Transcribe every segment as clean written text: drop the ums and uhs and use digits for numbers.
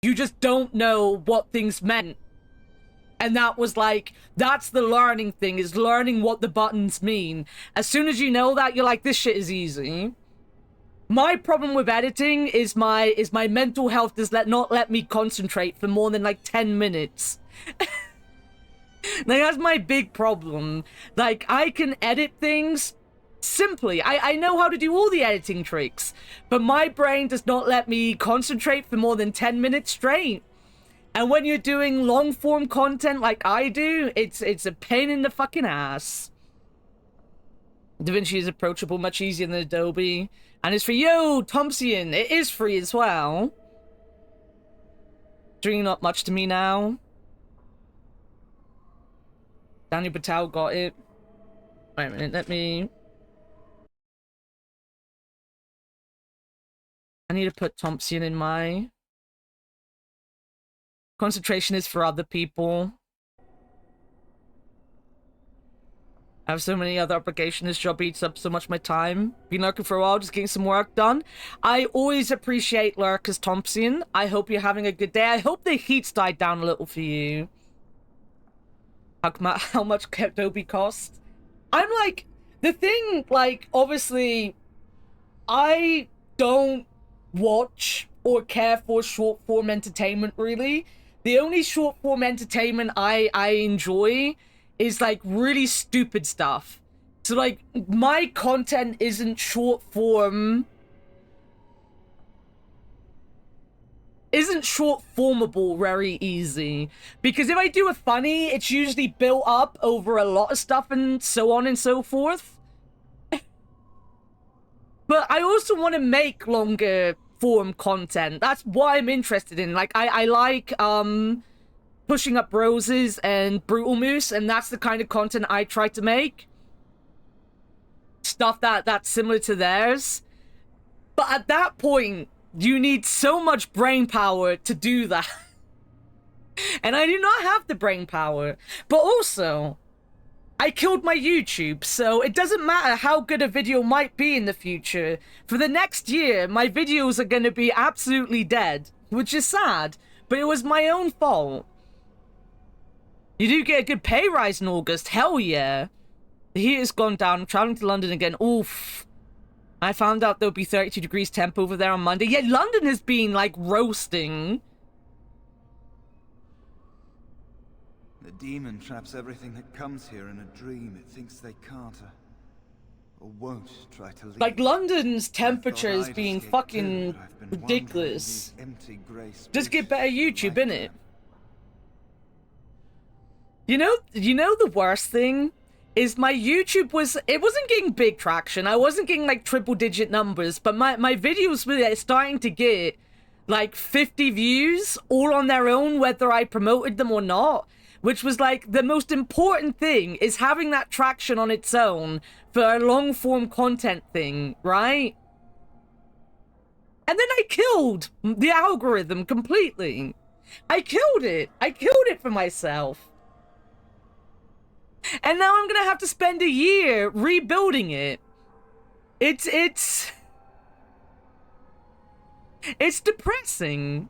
You just don't know what things meant. And that was like, that's the learning thing, is learning what the buttons mean. As soon as you know that, you're like, this shit is easy. My problem with editing is my mental health does not let me concentrate for more than like 10 minutes. Like, that's my big problem. Like, I can edit things simply. I know how to do all the editing tricks, but my brain does not let me concentrate for more than 10 minutes straight. And when you're doing long form content like I do, it's a pain in the fucking ass. DaVinci is approachable, much easier than Adobe. And it's free. Yo, Thompson, it is free as well. It's really not much to me now. Daniel Patel got it. Wait a minute, let me... I need to put Thompson in my... Concentration is for other people. I have so many other obligations. This job eats up so much of my time. Been lurking for a while, just getting some work done. I always appreciate lurkers, Thompson. I hope you're having a good day. I hope the heat's died down a little for you. How much Adobe costs? I'm like, the thing, like, obviously, I don't watch or care for short form entertainment, really. The only short form entertainment I enjoy is like really stupid stuff. So like my content isn't short formable very easy, because if I do a funny, it's usually built up over a lot of stuff and so on and so forth. But I also want to make longer form content. That's what I'm interested in. Like I like Pushing Up Roses and Brutal Moose, and that's the kind of content I try to make. Stuff that's similar to theirs. But at that point, you need so much brain power to do that. And I do not have the brain power. But also, I killed my YouTube, so it doesn't matter how good a video might be in the future. For the next year, my videos are going to be absolutely dead, which is sad, but it was my own fault. You do get a good pay rise in August, hell yeah. The heat has gone down, I'm traveling to London again, oof. I found out there'll be 32 degrees temp over there on Monday. Yeah, London has been, like, roasting. The demon traps everything that comes here in a dream it thinks they can't or won't try to leave. Like, London's temperature is being fucking ridiculous. Just get better YouTube, innit? You know the worst thing is my YouTube wasn't getting big traction. I wasn't getting like triple digit numbers, but my videos were starting to get like 50 views all on their own, whether I promoted them or not. Which was like the most important thing, is having that traction on its own for a long form content thing, right? And then I killed the algorithm completely. I killed it. I killed it for myself. And now I'm gonna have to spend a year rebuilding it. It's depressing.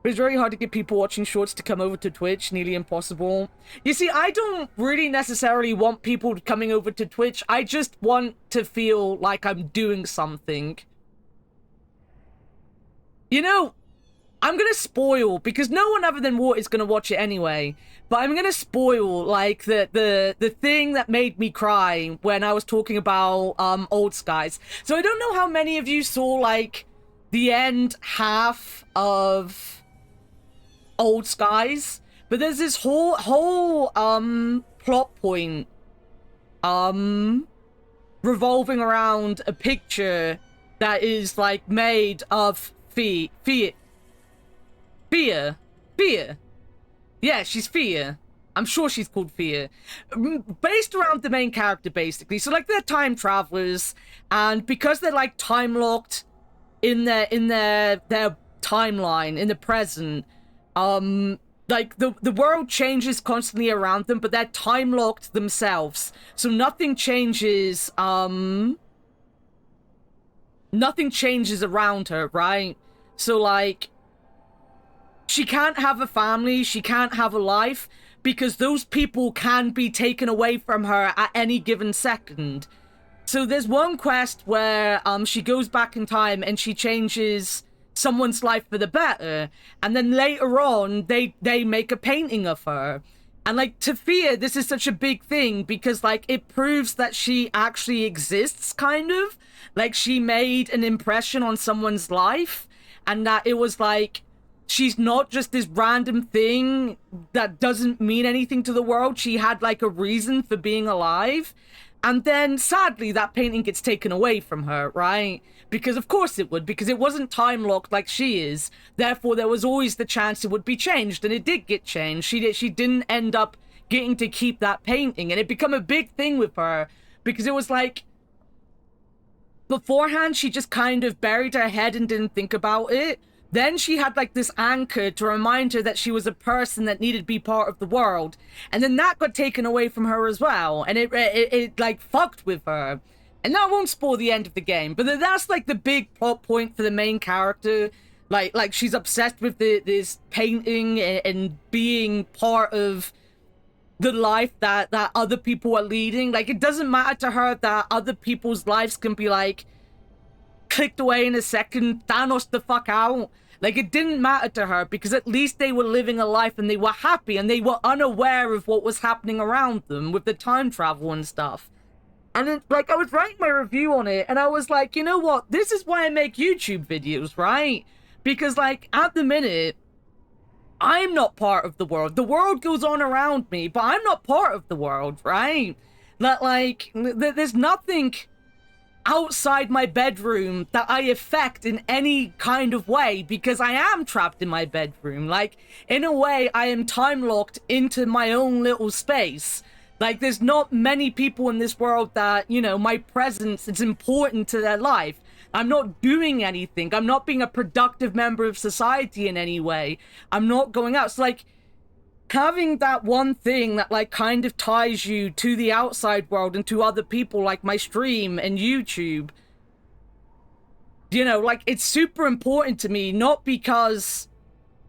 It's very hard to get people watching shorts to come over to Twitch, nearly impossible. You see, I don't really necessarily want people coming over to Twitch. I just want to feel like I'm doing something. You know, I'm gonna spoil, because no one other than Wart is gonna watch it anyway, but I'm gonna spoil, like, the thing that made me cry when I was talking about, Old Skies. So I don't know how many of you saw, like, the end half of Old Skies, but there's this whole plot point revolving around a picture that is like made of fear. Yeah, she's Fear. I'm sure she's called Fear. Based around the main character, basically. So like they're time travelers, and because they're like time locked in their timeline in the present, like the world changes constantly around them, but they're time locked themselves, so nothing changes around her, right? So, like, she can't have a family, she can't have a life, because those people can be taken away from her at any given second. So there's one quest where she goes back in time and she changes someone's life for the better, and then later on they make a painting of her. And like, to Fia, this is such a big thing because like it proves that she actually exists, kind of. Like, she made an impression on someone's life, and that it was like, she's not just this random thing that doesn't mean anything to the world. She had like a reason for being alive. And then sadly that painting gets taken away from her, right? Because of course it would, because it wasn't time locked like she is. Therefore there was always the chance it would be changed, and it did get changed. She didn't end up getting to keep that painting, and it became a big thing with her because it was like, beforehand she just kind of buried her head and didn't think about it. Then she had like this anchor to remind her that she was a person that needed to be part of the world. And then that got taken away from her as well. And it like fucked with her. And that won't spoil the end of the game. But that's like the big plot point for the main character. Like she's obsessed with this painting and being part of the life that other people are leading. Like, it doesn't matter to her that other people's lives can be like clicked away in a second, Thanos the fuck out. Like, it didn't matter to her because at least they were living a life and they were happy and they were unaware of what was happening around them with the time travel and stuff. And then, like, I was writing my review on it and I was like, you know what? This is why I make YouTube videos, right? Because, like, at the minute, I'm not part of the world. The world goes on around me, but I'm not part of the world, right? That, like, there's nothing outside my bedroom that I affect in any kind of way because I am trapped in my bedroom. Like, in a way, I am time locked into my own little space. Like, there's not many people in this world that, you know, my presence is important to their life. I'm not doing anything. I'm not being a productive member of society in any way. I'm not going out. So, like, having that one thing that like kind of ties you to the outside world and to other people, like my stream and YouTube, you know, like, it's super important to me. Not because,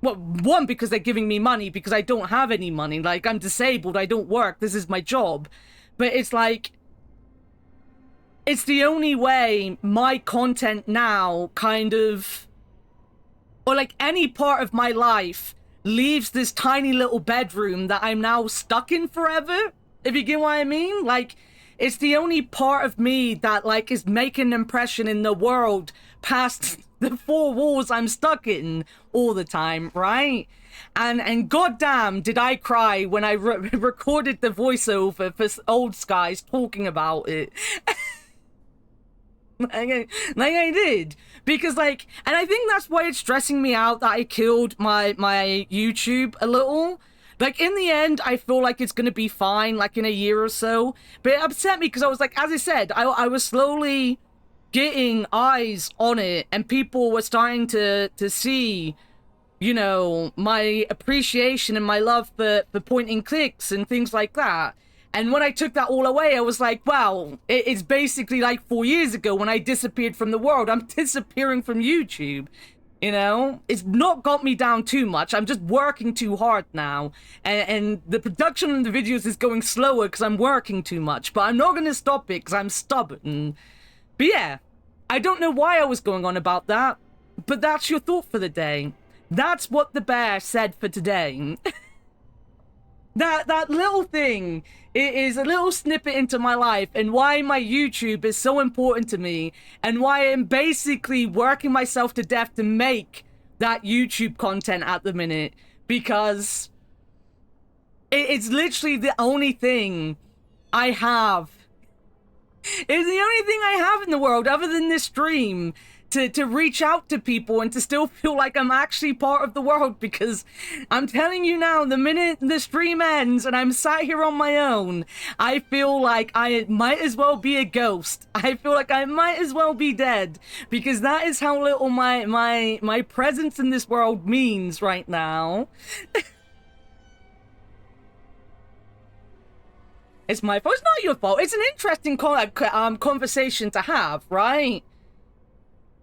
well, one, because they're giving me money, because I don't have any money. Like, I'm disabled, I don't work, this is my job. But it's like, it's the only way my content now kind of, or like any part of my life, leaves this tiny little bedroom that I'm now stuck in forever, if you get what I mean. Like, it's the only part of me that like is making an impression in the world past the four walls I'm stuck in all the time, right? And goddamn did I cry when I recorded the voiceover for Old Skies talking about it. like I did, because like, and I think that's why it's stressing me out that I killed my YouTube a little. Like, in the end, I feel like it's gonna be fine, like in a year or so. But it upset me because I was like, as I said, I was slowly getting eyes on it, and people were starting to see, you know, my appreciation and my love for point and clicks and things like that. And when I took that all away, I was like, wow, it's basically like 4 years ago when I disappeared from the world. I'm disappearing from YouTube, you know? It's not got me down too much. I'm just working too hard now. And the production of the videos is going slower because I'm working too much. But I'm not going to stop it because I'm stubborn. But yeah, I don't know why I was going on about that. But that's your thought for the day. That's what the bear said for today. That little thing is a little snippet into my life and why my YouTube is so important to me and why I'm basically working myself to death to make that YouTube content at the minute, because it's literally the only thing I have. It's the only thing I have in the world other than this stream to reach out to people and to still feel like I'm actually part of the world, because I'm telling you now, the minute the stream ends and I'm sat here on my own, I feel like I might as well be a ghost. I feel like I might as well be dead, because that is how little my presence in this world means right now. It's my fault. It's not your fault. It's an interesting conversation to have, right?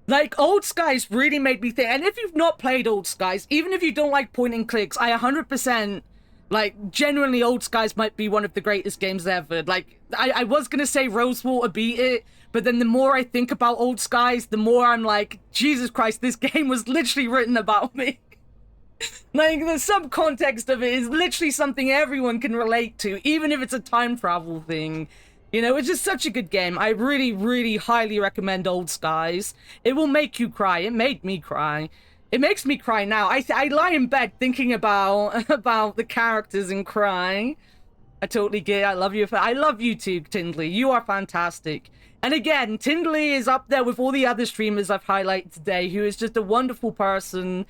Like, Old Skies really made me think. And if you've not played Old Skies, even if you don't like point and clicks, I 100%, like, genuinely, Old Skies might be one of the greatest games ever. Like, I was gonna say Rosewater beat it, but then the more I think about Old Skies, the more I'm like, Jesus Christ, this game was literally written about me. Like, the subcontext of it is literally something everyone can relate to, even if it's a time travel thing. You know, it's just such a good game. I really, really highly recommend Old Skies. It will make you cry. It made me cry. It makes me cry now. I lie in bed thinking about about the characters and cry. I totally get it. I love you. I love you too, Tindley. You are fantastic. And again, Tindley is up there with all the other streamers I've highlighted today, who is just a wonderful person.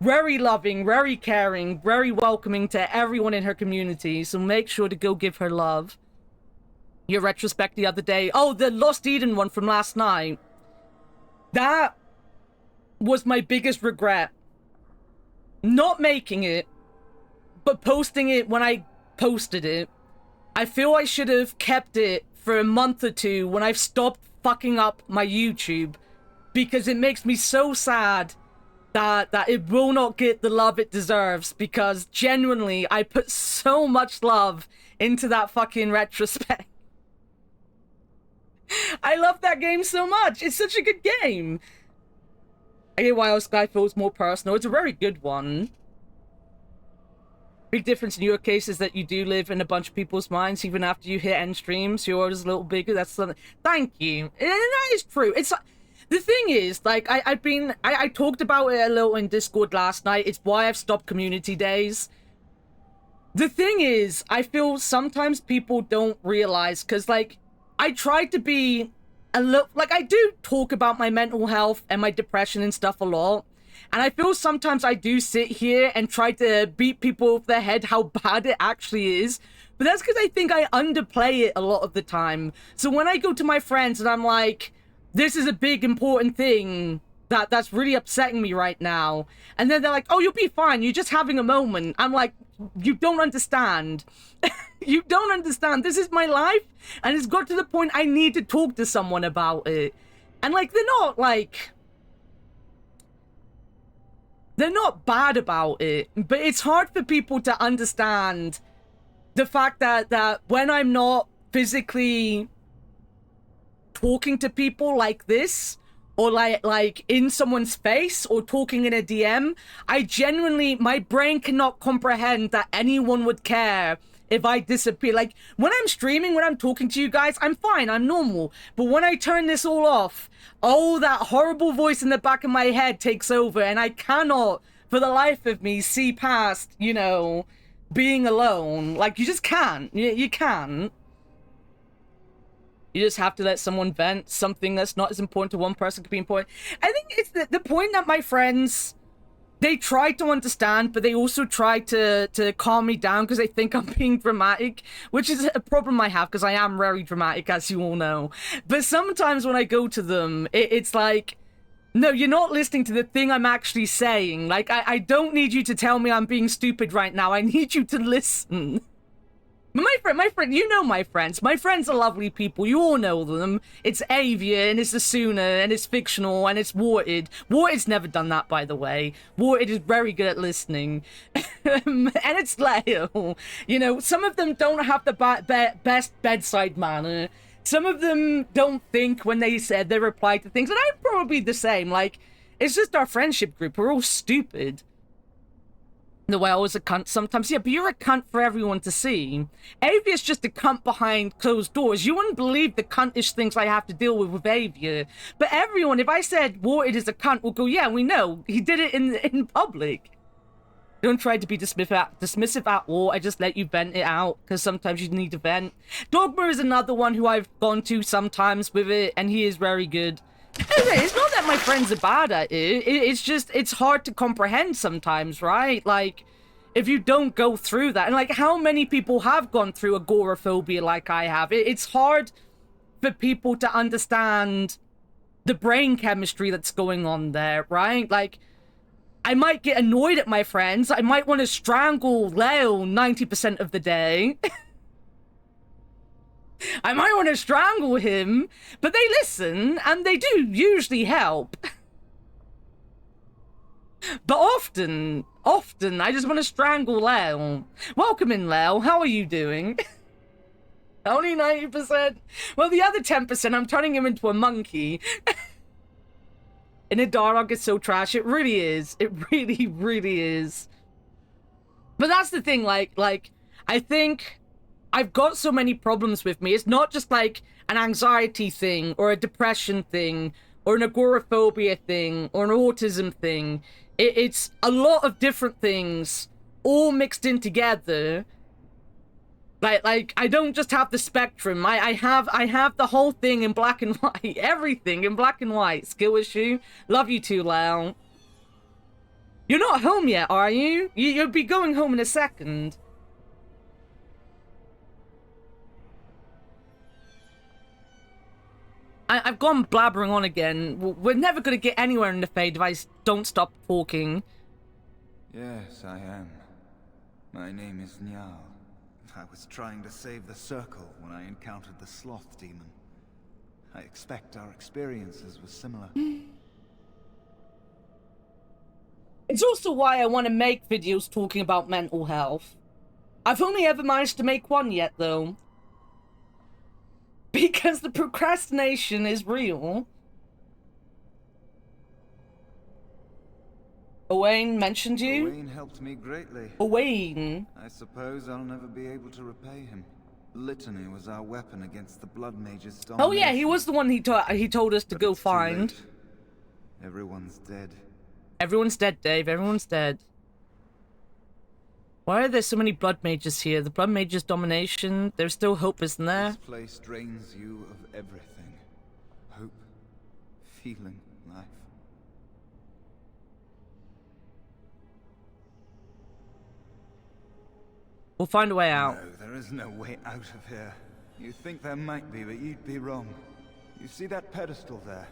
Very loving, very caring, very welcoming to everyone in her community. So make sure to go give her love. Your retrospect the other day. Oh, the Lost Eden one from last night. That was my biggest regret. Not making it, but posting it when I posted it. I feel I should have kept it for a month or two when I've stopped fucking up my YouTube, because it makes me so sad that it will not get the love it deserves, because genuinely I put so much love into that fucking retrospect. I love that game so much. It's such a good game. I get why Old Sky feels more personal. It's a very good one. Big difference in your case is that you do live in a bunch of people's minds even after you hit end streams. Your world is a little bigger. That's something. Thank you. And that is true. It's the thing is, like, I talked about it a little in Discord last night. It's why I've stopped community days. The thing is, I feel sometimes people don't realize, because, like, I tried to be a little, like, I do talk about my mental health and my depression and stuff a lot. And I feel sometimes I do sit here and try to beat people over the head how bad it actually is. But that's because I think I underplay it a lot of the time. So when I go to my friends and I'm like, this is a big important thing that's really upsetting me right now. And then they're like, oh, you'll be fine. You're just having a moment. I'm like, you don't understand. You don't understand. This is my life. And it's got to the point I need to talk to someone about it. And, like, they're not bad about it. But it's hard for people to understand the fact that when I'm not physically talking to people like this, or like in someone's face, or talking in a DM, I genuinely, my brain cannot comprehend that anyone would care if I disappear. Like, when I'm streaming, when I'm talking to you guys, I'm fine, I'm normal. But when I turn this all off, oh, that horrible voice in the back of my head takes over, and I cannot, for the life of me, see past, you know, being alone. Like, you just can't. You can't. You just have to let someone vent. Something that's not as important to one person could be important. I think it's the point that my friends, they try to understand, but they also try to calm me down because they think I'm being dramatic, which is a problem I have because I am very dramatic, as you all know. But sometimes when I go to them, it's like, no, you're not listening to the thing I'm actually saying. Like, I don't need you to tell me I'm being stupid right now. I need you to listen. My friend, you know my friends. My friends are lovely people. You all know them. It's Avia, and it's Asuna, and it's fictional, and it's Warted. Warted's never done that, by the way. Warted is very good at listening. And it's Leo. You know, some of them don't have the best bedside manner. Some of them don't think when they reply to things. And I'm probably the same. Like, it's just our friendship group. We're all stupid. The way I was a cunt sometimes. Yeah, but you're a cunt for everyone to see. Avia's just a cunt behind closed doors. You wouldn't believe the cuntish things I have to deal with Avia. But everyone, if I said Warted is a cunt, will go, yeah, we know. He did it in public. Don't try to be dismissive at all. I just let you vent it out, because sometimes you need to vent. Dogma is another one who I've gone to sometimes with it, and he is very good. It's not that my friends are bad at it. It's just, it's hard to comprehend sometimes, right? Like, if you don't go through that. And, like, how many people have gone through agoraphobia like I have? It's hard for people to understand the brain chemistry that's going on there, right? Like, I might get annoyed at my friends. I might want to strangle Leo 90% of the day. I might want to strangle him, but they listen, and they do usually help. But often, I just want to strangle Lel. Welcome in, Lel. How are you doing? Only 90%? Well, the other 10%, I'm turning him into a monkey. In a dog, it's so trash. It really is. It really, really is. But that's the thing, like, I think I've got so many problems with me. It's not just, like, an anxiety thing, or a depression thing, or an agoraphobia thing, or an autism thing. It's a lot of different things, all mixed in together. Like, I don't just have the spectrum. I have the whole thing in black and white. Everything in black and white. Skill issue. Love you too, Lau. You're not home yet, are you? You'll be going home in a second. I've gone blabbering on again. We're never going to get anywhere in the Fade if I don't stop talking. Yes, I am. My name is Nyal. I was trying to save the Circle when I encountered the Sloth Demon. I expect our experiences were similar. It's also why I want to make videos talking about mental health. I've only ever managed to make one yet, though. Because the procrastination is real. Owain mentioned you? Owain helped me greatly. Owain? I suppose I'll never be able to repay him. Litany was our weapon against the Blood Mage's domination. Oh yeah, he was the one he told us to go find. Everyone's dead. Everyone's dead, Dave. Everyone's dead. Why are there so many Blood Mages here? The Blood Mage's domination. There's still hope, isn't there? This place drains you of everything. Hope, feeling, life. We'll find a way out. No, there is no way out of here. You think there might be, but you'd be wrong. You see that pedestal there?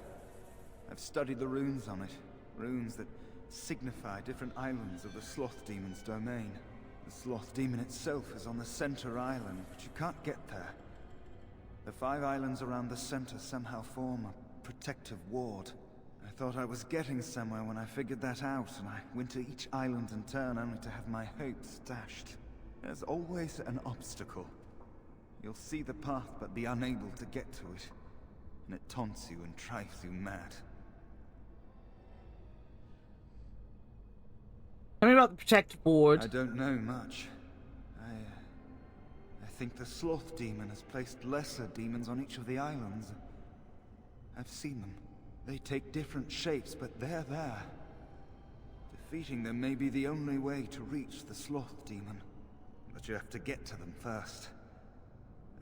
I've studied the runes on it. Runes that signify different islands of the Sloth Demon's domain. The Sloth Demon itself is on the center island, but you can't get there. The 5 islands around the center somehow form a protective ward. I thought I was getting somewhere when I figured that out, and I went to each island in turn only to have my hopes dashed. There's always an obstacle. You'll see the path but be unable to get to it, and it taunts you and drives you mad. Tell me about the protective ward. I don't know much. I think the Sloth Demon has placed lesser demons on each of the islands. I've seen them. They take different shapes, but they're there. Defeating them may be the only way to reach the Sloth Demon. But you have to get to them first.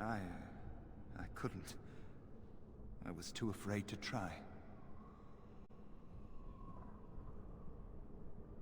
I couldn't. I was too afraid to try.